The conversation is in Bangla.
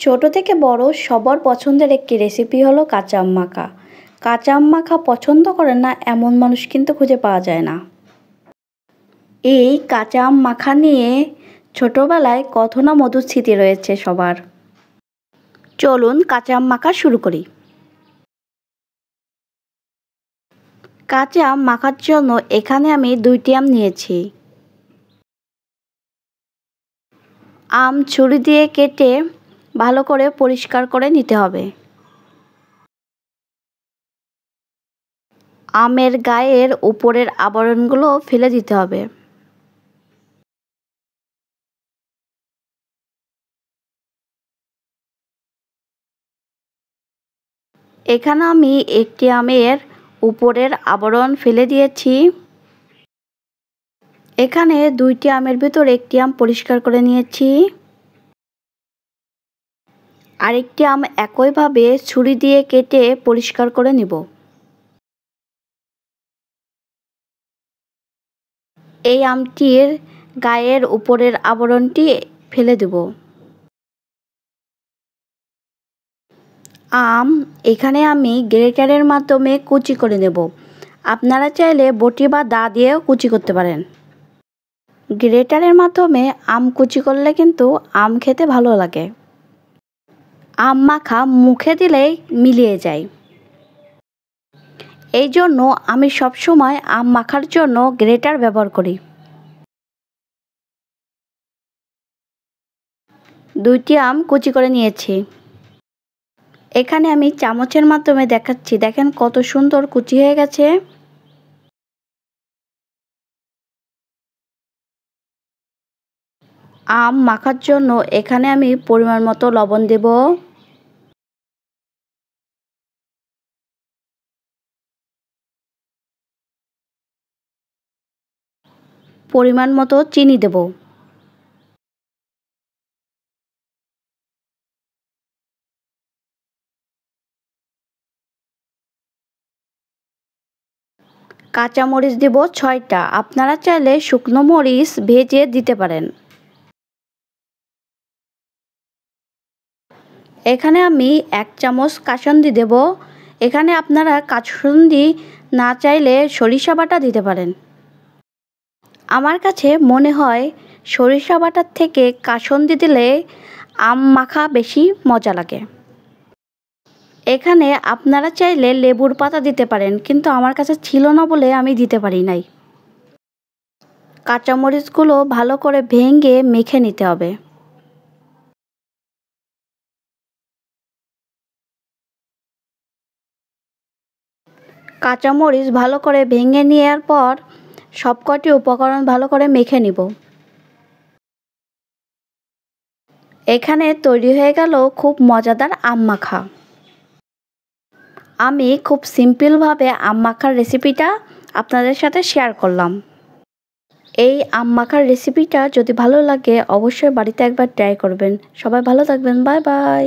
ছোট থেকে বড় সবার পছন্দের একটি রেসিপি হলো কাঁচা আম মাখা। কাঁচা আম মাখা পছন্দ করেন না এমন মানুষ কিন্তু খুঁজে পাওয়া যায় না। এই কাঁচা আম মাখা নিয়ে ছোটবেলায় কত না মধুর স্মৃতি রয়েছে সবার। চলুন কাঁচা আম মাখা শুরু করি। কাঁচা আম মাখার জন্য এখানে আমি 2টি আম নিয়েছি। আম ছুরি দিয়ে কেটে ভালো করে পরিষ্কার করে নিতে হবে। আমের গায়ের উপরের আবরণগুলো ফেলে দিতে হবে। এখানে আমি একটি আমের উপরের আবরণ ফেলে দিয়েছি। এখানে 2টি আমের ভিতর একটি আম পরিষ্কার করে নিয়েছি। আরেকটি আম একইভাবে ছুরি দিয়ে কেটে পরিষ্কার করে নিব। এই আমটির গায়ের উপরের আবরণটি ফেলে দেব। আম এখানে আমি গ্রেটারের মাধ্যমে কুচি করে নেব। আপনারা চাইলে বটি বা দা দিয়েও কুচি করতে পারেন। গ্রেটারের মাধ্যমে আম কুচি করলে কিন্তু আম খেতে ভালো লাগে। আম মাখা মুখে দিলেই মিলিয়ে যায়। এই জন্য আমি সবসময় আম মাখার জন্য গ্রেটার ব্যবহার করি। 2টি আম কুচি করে নিয়েছি। এখানে আমি চামচের মাধ্যমে দেখাচ্ছি, দেখেন কত সুন্দর কুচি হয়ে গেছে। আম মাখার জন্য এখানে আমি পরিমাণ মতো লবণ দেব। পরিমাণ মতো চিনি দেব। কাঁচামরিচ দেব 6টা। আপনারা চাইলে শুকনো মরিচ ভেজে দিতে পারেন। এখানে আমি 1 চামচ কাসুন্দি দেব। এখানে আপনারা কাসুন্দি না চাইলে সরিষা বাটা দিতে পারেন। আমার কাছে মনে হয় সরিষা বাটার থেকে কাসুন্দি দিলে আম মাখা বেশি মজা লাগে। এখানে আপনারা চাইলে লেবুর পাতা দিতে পারেন, কিন্তু আমার কাছে ছিল না বলে আমি দিতে পারি নাই। কাঁচামরিচগুলো ভালো করে ভেঙে মেখে নিতে হবে। কাঁচামরিচ ভালো করে ভেঙে নেওয়ার পর সবকটি উপকরণ ভালো করে মেখে নিব। এখানে তৈরি হয়ে গেল খুব মজাদার আম মাখা। আমি খুব সিম্পলভাবে আম মাখার রেসিপিটা আপনাদের সাথে শেয়ার করলাম। এই আম মাখার রেসিপিটা যদি ভালো লাগে অবশ্যই বাড়িতে একবার ট্রাই করবেন। সবাই ভালো থাকবেন। Bye bye.